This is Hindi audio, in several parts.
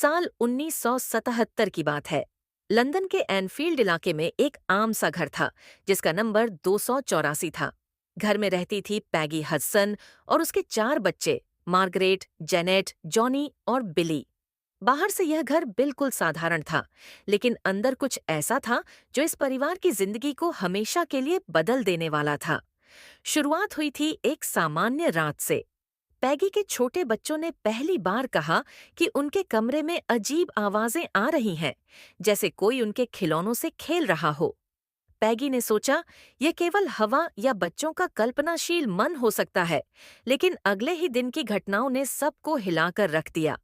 साल 1977 की बात है। लंदन के एनफील्ड इलाके में एक आम सा घर था जिसका नंबर 284 था। घर में रहती थी पैगी हडसन और उसके 4 बच्चे, मार्गरेट, जेनेट, जॉनी और बिली। बाहर से यह घर बिल्कुल साधारण था, लेकिन अंदर कुछ ऐसा था जो इस परिवार की जिंदगी को हमेशा के लिए बदल देने वाला था। शुरुआत हुई थी एक सामान्य रात से। पैगी के छोटे बच्चों ने पहली बार कहा कि उनके कमरे में अजीब आवाजें आ रही हैं, जैसे कोई उनके खिलौनों से खेल रहा हो। पैगी ने सोचा, यह केवल हवा या बच्चों का कल्पनाशील मन हो सकता है, लेकिन अगले ही दिन की घटनाओं ने सबको हिलाकर रख दिया।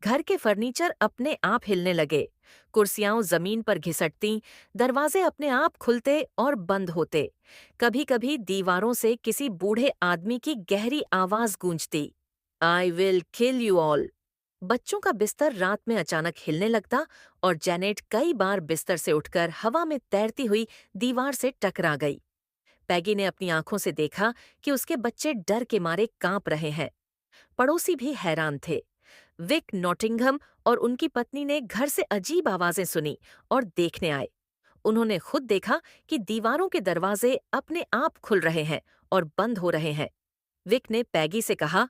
घर के फर्नीचर अपने आप हिलने लगे, कुर्सियां जमीन पर घिसटतीं, दरवाजे अपने आप खुलते और बंद होते। कभी-कभी दीवारों से किसी बूढ़े आदमी की गहरी आवाज गूंजती, I will kill you all. बच्चों का बिस्तर रात में अचानक हिलने लगता और जेनेट कई बार बिस्तर से उठकर हवा में तैरती हुई दीवार से टकरा गई। पैगी ने अपनी आंखों से देखा कि उसके बच्चे डर के मारे कांप रहे हैं। पड़ोसी भी हैरान थे। विक नॉटिंघम और उनकी पत्नी ने घर से अजीब आवाजें सुनी और देखने आए। उन्होंने खुद देखा कि दीवारों के दरवाजे अपने आप खुल रहे हैं और बंद हो रहे हैं। विक ने पैगी से कहा,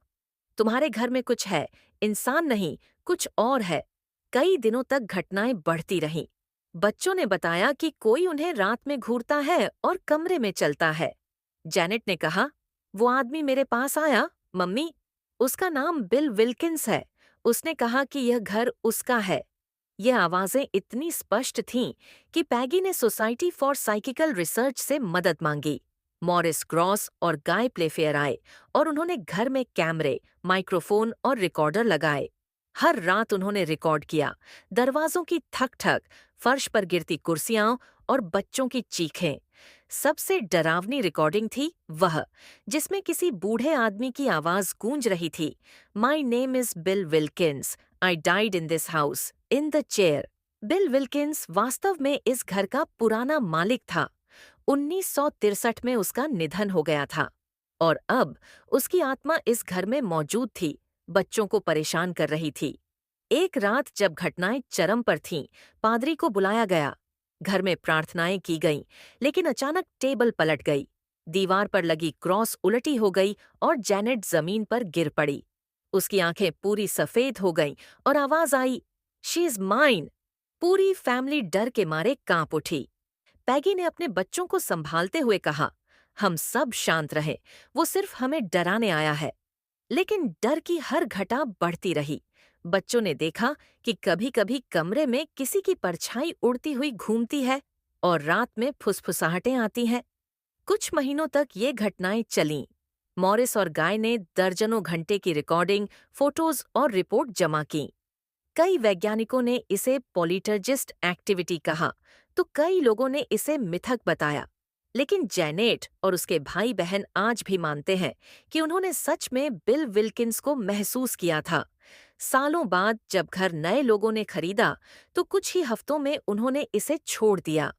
तुम्हारे घर में कुछ है, इंसान नहीं, कुछ और है। कई दिनों तक घटनाएं बढ़ती रहीं। बच्चों ने बताया कि कोई उन्हें रात में घूरता है और कमरे में चलता है। जेनेट ने कहा, वो आदमी मेरे पास आया, मम्मी। उसका नाम बिल विल्किंस है। उसने कहा कि यह घर उसका है। यह आवाजें इतनी स्पष्ट थीं कि पैगी ने सोसाइटी फॉर साइकिकल रिसर्च से मदद मांगी। मॉरिस ग्रॉस और गाय प्लेफेयर आए और उन्होंने घर में कैमरे, माइक्रोफोन और रिकॉर्डर लगाए। हर रात उन्होंने रिकॉर्ड किया, दरवाजों की ठक-ठक, फर्श पर गिरती कुर्सियां और बच्चों की चीखें। सबसे डरावनी रिकॉर्डिंग थी वह, जिसमें किसी बूढ़े आदमी की आवाज गूंज रही थी, my name is bill Wilkins, I died in this house, in the chair. Bill Wilkins वास्तव में इस घर का पुराना मालिक था। 1963 में उसका निधन हो गया था और अब उसकी आत्मा इस घर में मौजूद थी, बच्चों को परेशान कर रही थी। एक रात जब घटनाएं चरम पर थीं, पादरी को बुलाया गया। घर में प्रार्थनाएं की गईं, लेकिन अचानक टेबल पलट गई। दीवार पर लगी क्रॉस उलटी हो गई और जेनेट जमीन पर गिर पड़ी। उसकी आंखें पूरी सफेद हो गईं और आवाज आई, शी इज माइन। पूरी फैमिली डर के मारे कांप उठी। पैगी ने अपने बच्चों को संभालते हुए कहा, हम सब शांत रहें, वो सिर्फ हमें डराने आया है। लेकिन डर की हर घटा बढ़ती रही। बच्चों ने देखा कि कभी-कभी कमरे में किसी की परछाई उड़ती हुई घूमती है और रात में फुसफुसाहटें आती हैं। कुछ महीनों तक ये घटनाएं चलीं। मॉरिस और गाय ने दर्जनों घंटे की रिकॉर्डिंग, फोटोज और रिपोर्ट जमा की। कई वैज्ञानिकों ने इसे पॉलिटर्जिस्ट एक्टिविटी कहा, तो कई लोगों ने इसे मिथक बताया। लेकिन जेनेट और उसके भाई बहन आज भी मानते हैं कि उन्होंने सच में बिल विल्किंस को महसूस किया था। सालों बाद जब घर नए लोगों ने खरीदा, तो कुछ ही हफ्तों में उन्होंने इसे छोड़ दिया।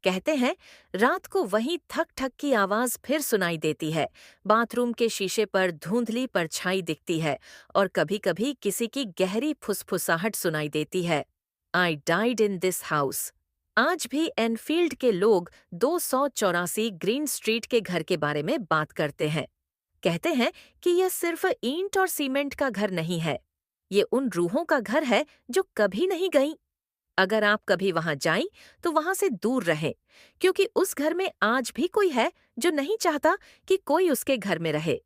कहते हैं, रात को वही थक थक की आवाज फिर सुनाई देती है, बाथरूम के शीशे पर धुंधली परछाई दिखती है और कभी-कभी किसी की गहरी फुसफुसाहट सुनाई देती है, आई डाइड इन दिस हाउस। आज भी एनफील्ड के लोग 284 ग्रीन स्ट्रीट के घर के बारे में बात करते हैं। कहते हैं कि यह सिर्फ ईंट और सीमेंट का घर नहीं है, ये उन रूहों का घर है जो कभी नहीं गईं। अगर आप कभी वहां जाएं, तो वहां से दूर रहें, क्योंकि उस घर में आज भी कोई है जो नहीं चाहता कि कोई उसके घर में रहे।